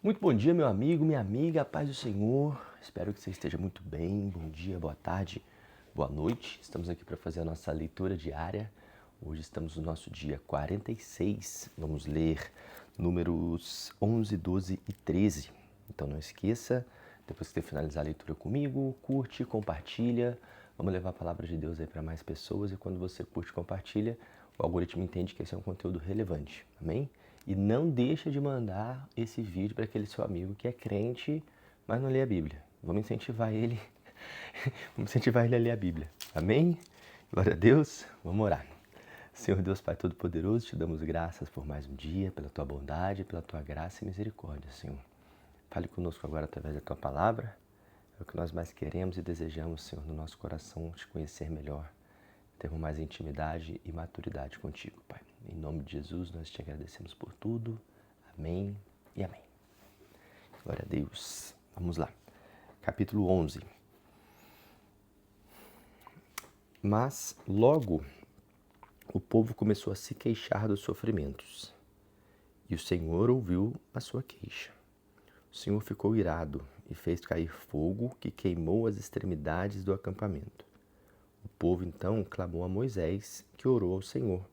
Muito bom dia, meu amigo, minha amiga, a paz do Senhor. Espero que você esteja muito bem. Bom dia, boa tarde, boa noite. Estamos aqui para fazer a nossa leitura diária. Hoje estamos no nosso dia 46. Vamos ler números 11, 12 e 13. Então não esqueça, depois que você finalizar a leitura comigo, curte, compartilha. Vamos levar a palavra de Deus aí para mais pessoas e quando você curte e compartilha, o algoritmo entende que esse é um conteúdo relevante. Amém? E não deixa de mandar esse vídeo para aquele seu amigo que é crente, mas não lê a Bíblia. Vamos incentivar ele. Vamos incentivar ele a ler a Bíblia. Amém? Glória a Deus. Vamos orar. Senhor Deus Pai Todo-Poderoso, te damos graças por mais um dia, pela tua bondade, pela tua graça e misericórdia, Senhor. Fale conosco agora através da tua palavra. É o que nós mais queremos e desejamos, Senhor, no nosso coração, te conhecer melhor, termos mais intimidade e maturidade contigo, Pai. Em nome de Jesus, nós te agradecemos por tudo. Amém e amém. Glória a Deus. Vamos lá. Capítulo 11. Mas logo o povo começou a se queixar dos sofrimentos. E o Senhor ouviu a sua queixa. O Senhor ficou irado e fez cair fogo que queimou as extremidades do acampamento. O povo então clamou a Moisés, que orou ao Senhor,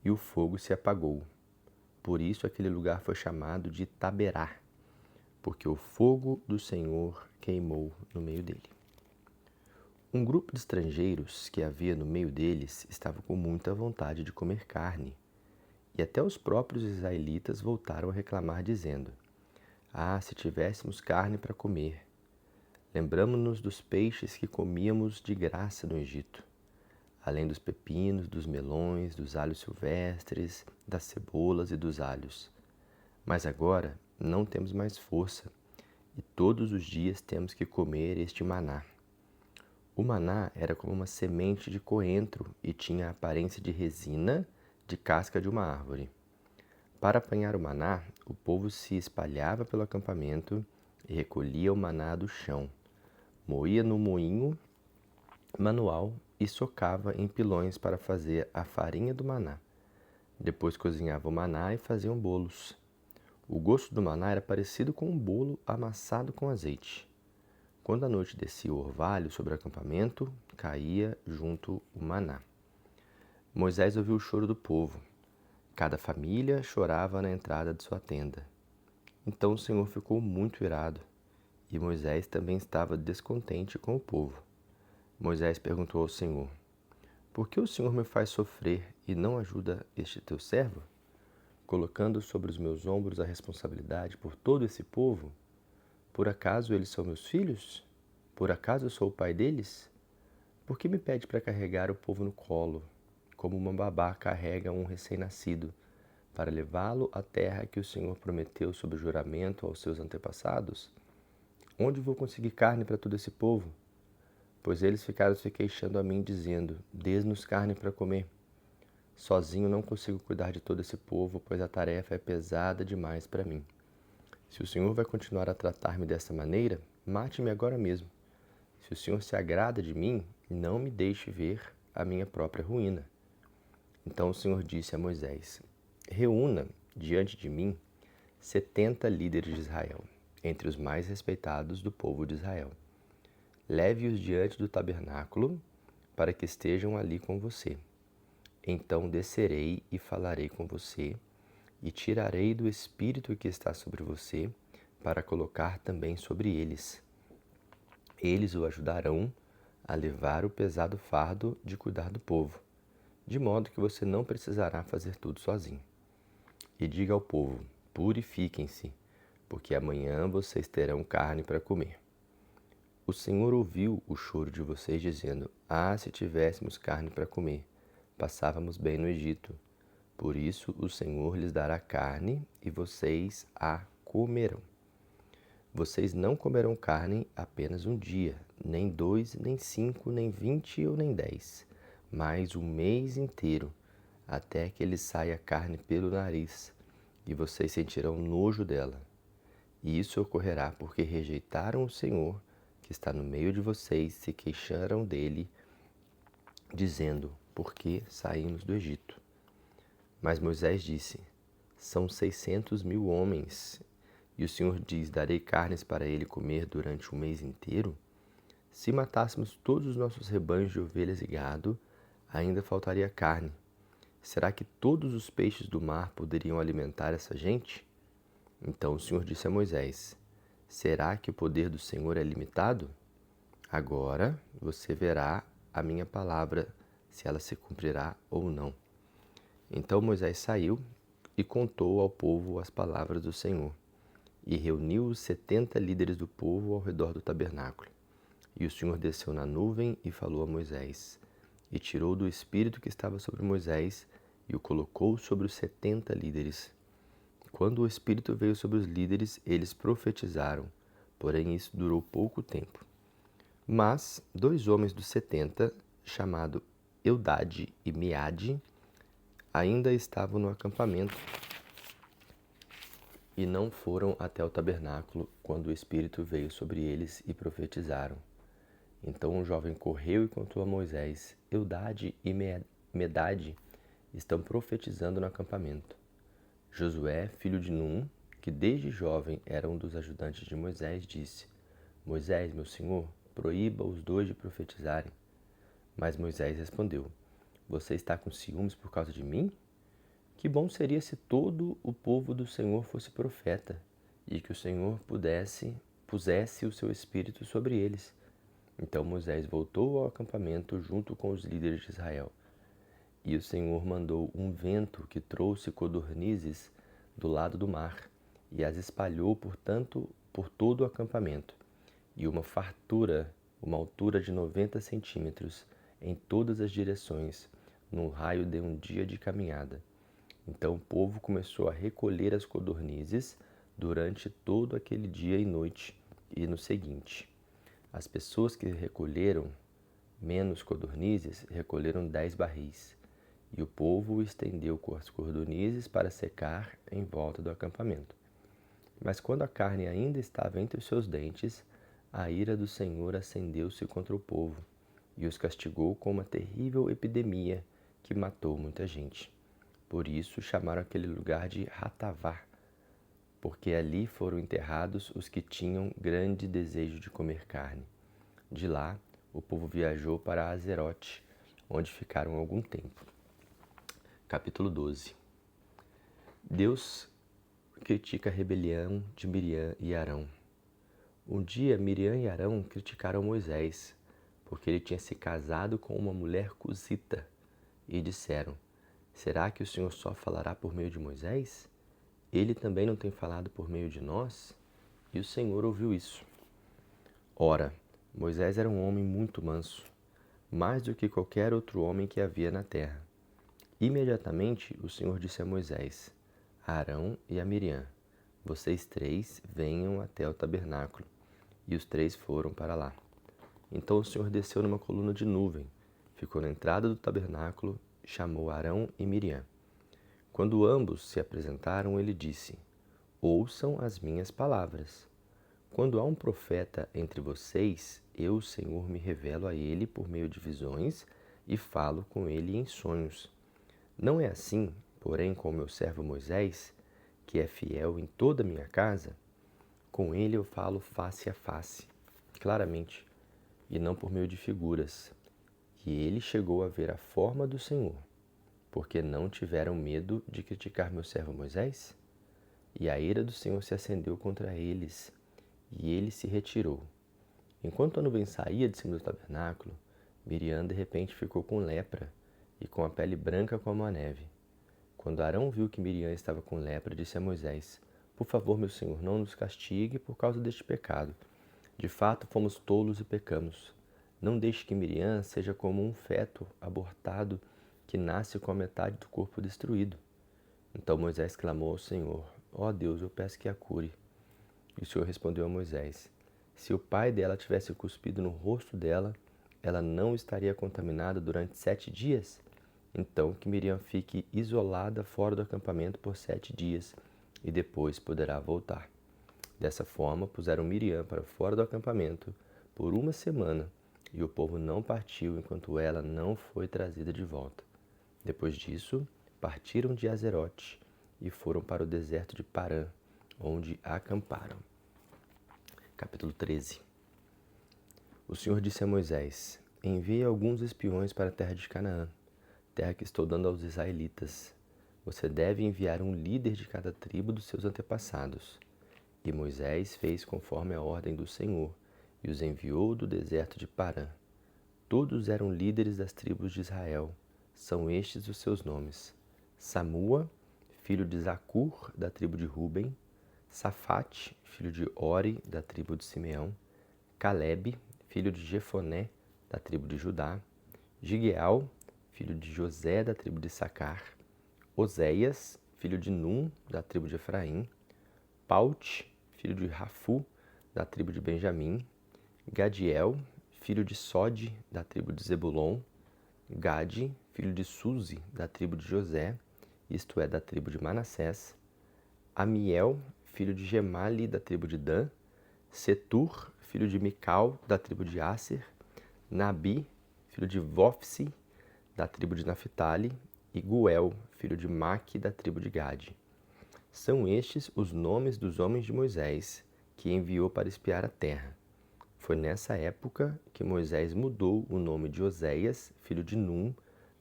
e o fogo se apagou. Por isso aquele lugar foi chamado de Taberá, porque o fogo do Senhor queimou no meio dele. Um grupo de estrangeiros que havia no meio deles estava com muita vontade de comer carne. E até os próprios israelitas voltaram a reclamar, dizendo: Ah, se tivéssemos carne para comer! Lembramo-nos dos peixes que comíamos de graça no Egito, além dos pepinos, dos melões, dos alhos silvestres, das cebolas e dos alhos. Mas agora não temos mais força, e todos os dias temos que comer este maná. O maná era como uma semente de coentro e tinha a aparência de resina de casca de uma árvore. Para apanhar o maná, o povo se espalhava pelo acampamento e recolhia o maná do chão, moía no moinho manual e socava em pilões para fazer a farinha do maná. Depois cozinhava o maná e faziam bolos. O gosto do maná era parecido com um bolo amassado com azeite. Quando a noite descia o orvalho sobre o acampamento, caía junto o maná. Moisés ouviu o choro do povo. Cada família chorava na entrada de sua tenda. Então o Senhor ficou muito irado, e Moisés também estava descontente com o povo. Moisés perguntou ao Senhor: Por que o Senhor me faz sofrer e não ajuda este teu servo? Colocando sobre os meus ombros a responsabilidade por todo esse povo? Por acaso eles são meus filhos? Por acaso eu sou o pai deles? Por que me pede para carregar o povo no colo, como uma babá carrega um recém-nascido, para levá-lo à terra que o Senhor prometeu sob juramento aos seus antepassados? Onde vou conseguir carne para todo esse povo? Pois eles ficaram se queixando a mim, dizendo: Dê-nos carne para comer. Sozinho não consigo cuidar de todo esse povo, pois a tarefa é pesada demais para mim. Se o Senhor vai continuar a tratar-me dessa maneira, mate-me agora mesmo. Se o Senhor se agrada de mim, não me deixe ver a minha própria ruína. Então o Senhor disse a Moisés: Reúna diante de mim 70 líderes de Israel, entre os mais respeitados do povo de Israel. Leve-os diante do tabernáculo, para que estejam ali com você. Então descerei e falarei com você, e tirarei do espírito que está sobre você, para colocar também sobre eles. Eles o ajudarão a levar o pesado fardo de cuidar do povo, de modo que você não precisará fazer tudo sozinho. E diga ao povo: purifiquem-se, porque amanhã vocês terão carne para comer. O Senhor ouviu o choro de vocês, dizendo: Ah, se tivéssemos carne para comer, passávamos bem no Egito. Por isso o Senhor lhes dará carne e vocês a comerão. Vocês não comerão carne apenas um dia, nem 2, nem 5, nem 20 ou nem 10, mas um mês inteiro, até que lhes saia carne pelo nariz, e vocês sentirão nojo dela. E isso ocorrerá porque rejeitaram o Senhor, que está no meio de vocês, se queixaram dele, dizendo: Por que saímos do Egito? Mas Moisés disse: São 600.000 homens, E o Senhor diz: darei carnes para ele comer durante um mês inteiro? Se matássemos todos os nossos rebanhos de ovelhas e gado, ainda faltaria carne. Será que todos os peixes do mar poderiam alimentar essa gente? Então o Senhor disse a Moisés: será que o poder do Senhor é limitado? Agora você verá a minha palavra, se ela se cumprirá ou não. Então Moisés saiu e contou ao povo as palavras do Senhor, e reuniu os 70 líderes do povo ao redor do tabernáculo. E o Senhor desceu na nuvem e falou a Moisés, e tirou do espírito que estava sobre Moisés e o colocou sobre os 70 líderes. Quando o espírito veio sobre os líderes, eles profetizaram, porém isso durou pouco tempo. Mas 2 homens dos 70, chamados Eldade e Meade, ainda estavam no acampamento e não foram até o tabernáculo quando o Espírito veio sobre eles e profetizaram. Então o jovem correu e contou a Moisés: Eldade e Medade estão profetizando no acampamento. Josué, filho de Num, que desde jovem era um dos ajudantes de Moisés, disse: Moisés, meu senhor, proíba os 2 de profetizarem. Mas Moisés respondeu: você está com ciúmes por causa de mim? Que bom seria se todo o povo do Senhor fosse profeta, e que o Senhor pusesse o seu espírito sobre eles. Então Moisés voltou ao acampamento junto com os líderes de Israel. E o Senhor mandou um vento que trouxe codornizes do lado do mar, e as espalhou por todo o acampamento, e uma altura de 90 centímetros, em todas as direções, num raio de um dia de caminhada. Então o povo começou a recolher as codornizes durante todo aquele dia e noite, e no seguinte. As pessoas que recolheram menos codornizes recolheram 10 barris, e o povo estendeu as codornizes para secar em volta do acampamento. Mas quando a carne ainda estava entre os seus dentes, a ira do Senhor acendeu-se contra o povo, e os castigou com uma terrível epidemia que matou muita gente. Por isso chamaram aquele lugar de Ratavá, porque ali foram enterrados os que tinham grande desejo de comer carne. De lá, o povo viajou para Azerote, onde ficaram algum tempo. Capítulo 12. Deus critica a rebelião de Miriam e Arão. Um dia, Miriam e Arão criticaram Moisés, porque ele tinha se casado com uma mulher cusita, e disseram: será que o Senhor só falará por meio de Moisés? Ele também não tem falado por meio de nós? E o Senhor ouviu isso. Ora, Moisés era um homem muito manso, mais do que qualquer outro homem que havia na terra. Imediatamente o Senhor disse a Moisés, a Arão e a Miriam: vocês 3 venham até o tabernáculo. E os 3 foram para lá. Então o Senhor desceu numa coluna de nuvem, ficou na entrada do tabernáculo, chamou Arão e Miriam. Quando ambos se apresentaram, ele disse: ouçam as minhas palavras. Quando há um profeta entre vocês, eu, o Senhor, me revelo a ele por meio de visões e falo com ele em sonhos. Não é assim, porém, com o meu servo Moisés, que é fiel em toda a minha casa? Com ele eu falo face a face, claramente, e não por meio de figuras. E ele chegou a ver a forma do Senhor, porque não tiveram medo de criticar meu servo Moisés? E a ira do Senhor se acendeu contra eles, e ele se retirou. Enquanto a nuvem saía de cima do tabernáculo, Miriam de repente ficou com lepra e com a pele branca como a neve. Quando Arão viu que Miriam estava com lepra, disse a Moisés: por favor, meu senhor, não nos castigue por causa deste pecado. De fato, fomos tolos e pecamos. Não deixe que Miriam seja como um feto abortado que nasce com a metade do corpo destruído. Então Moisés clamou ao Senhor: ó Deus, eu peço que a cure. E o Senhor respondeu a Moisés: se o pai dela tivesse cuspido no rosto dela, ela não estaria contaminada durante 7 dias? Então que Miriam fique isolada fora do acampamento por 7 dias, e depois poderá voltar. Dessa forma, puseram Miriam para fora do acampamento por 1 semana, e o povo não partiu enquanto ela não foi trazida de volta. Depois disso, partiram de Azerote e foram para o deserto de Parã, onde acamparam. Capítulo 13. O Senhor disse a Moisés: Envie alguns espiões para a terra de Canaã, terra que estou dando aos israelitas. Você deve enviar um líder de cada tribo dos seus antepassados. E Moisés fez conforme a ordem do Senhor e os enviou do deserto de Parã. Todos eram líderes das tribos de Israel. São estes os seus nomes: Samua, filho de Zacur, da tribo de Ruben; Safate, filho de Ori, da tribo de Simeão; Calebe, filho de Jefoné, da tribo de Judá; Gigeal, filho de José, da tribo de Issacar; Oséias, filho de Num, da tribo de Efraim; Paute, filho de Rafu, da tribo de Benjamim; Gadiel, filho de Sode, da tribo de Zebulon; Gade, filho de Suzi, da tribo de José, isto é, da tribo de Manassés; Amiel, filho de Gemali, da tribo de Dan; Setur, filho de Mical, da tribo de Asser; Nabi, filho de Vofsi, da tribo de Naphtali; e Guel, filho de Maque, da tribo de Gade. São estes os nomes dos homens de Moisés, que enviou para espiar a terra. Foi nessa época que Moisés mudou o nome de Oséias, filho de Num,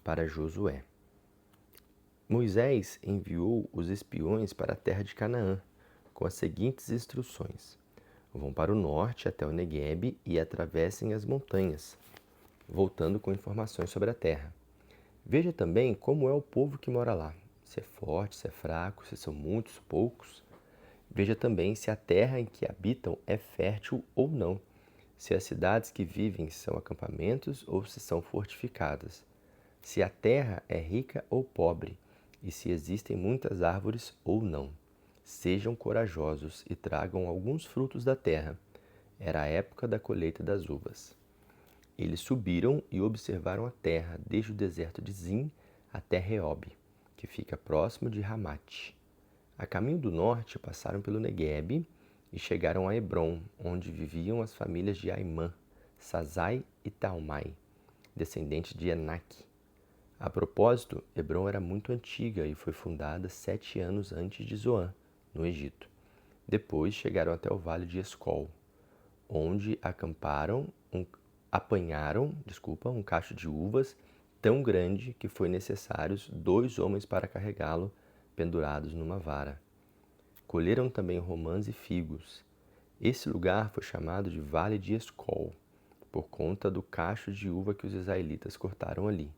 para Josué. Moisés enviou os espiões para a terra de Canaã, com as seguintes instruções: vão para o norte até o Neguebe e atravessem as montanhas, voltando com informações sobre a terra. Veja também como é o povo que mora lá, se é forte, se é fraco, se são muitos, poucos. Veja também se a terra em que habitam é fértil ou não, se as cidades que vivem são acampamentos ou se são fortificadas, se a terra é rica ou pobre e se existem muitas árvores ou não. Sejam corajosos e tragam alguns frutos da terra. Era a época da colheita das uvas. Eles subiram e observaram a terra desde o deserto de Zin até Reob, que fica próximo de Ramate. A caminho do norte passaram pelo Neguebe e chegaram a Hebrom, onde viviam as famílias de Aimã, Sazai e Talmai, descendentes de Enaque. A propósito, Hebrom era muito antiga e foi fundada 7 anos antes de Zoan, no Egito. Depois chegaram até o vale de Escol, onde apanharam um cacho de uvas tão grande que foi necessários 2 homens para carregá-lo, pendurados numa vara. Colheram também romãs e figos. Esse lugar foi chamado de Vale de Escol, por conta do cacho de uva que os israelitas cortaram ali.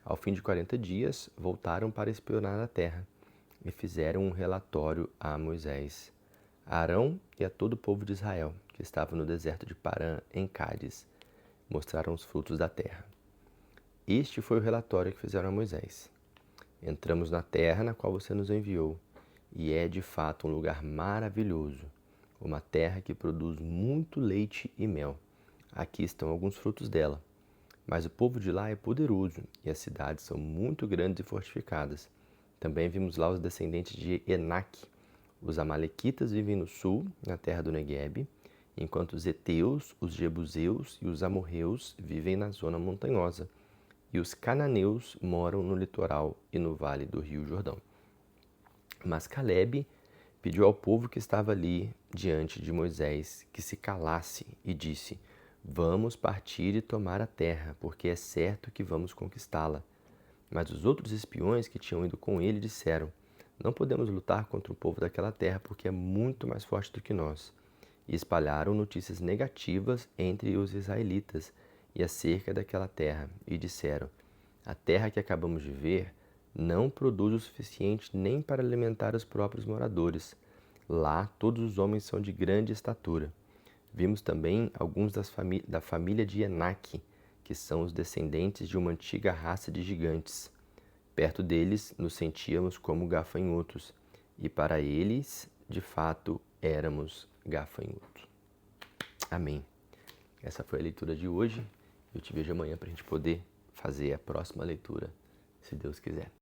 Ao fim de 40 dias, voltaram para espionar a terra e fizeram um relatório a Moisés, a Arão e a todo o povo de Israel, que estava no deserto de Parã, em Cádiz. Mostraram os frutos da terra. Este foi o relatório que fizeram a Moisés. Entramos na terra na qual você nos enviou, e é de fato um lugar maravilhoso, uma terra que produz muito leite e mel. Aqui estão alguns frutos dela. Mas o povo de lá é poderoso e as cidades são muito grandes e fortificadas. Também vimos lá os descendentes de Enaque. Os amalequitas vivem no sul, na terra do Neguebe, enquanto os heteus, os jebuseus e os amorreus vivem na zona montanhosa, e os cananeus moram no litoral e no vale do rio Jordão. Mas Calebe pediu ao povo que estava ali diante de Moisés que se calasse e disse: Vamos partir e tomar a terra, porque é certo que vamos conquistá-la. Mas os outros espiões que tinham ido com ele disseram: Não podemos lutar contra o povo daquela terra, porque é muito mais forte do que nós. E espalharam notícias negativas entre os israelitas e acerca daquela terra, e disseram: A terra que acabamos de ver não produz o suficiente nem para alimentar os próprios moradores. Lá todos os homens são de grande estatura. Vimos também alguns da família de Enaque, que são os descendentes de uma antiga raça de gigantes. Perto deles nos sentíamos como gafanhotos, e para eles, de fato, éramos gafanhotos. Amém. Essa foi a leitura de hoje. Eu te vejo amanhã para a gente poder fazer a próxima leitura, se Deus quiser.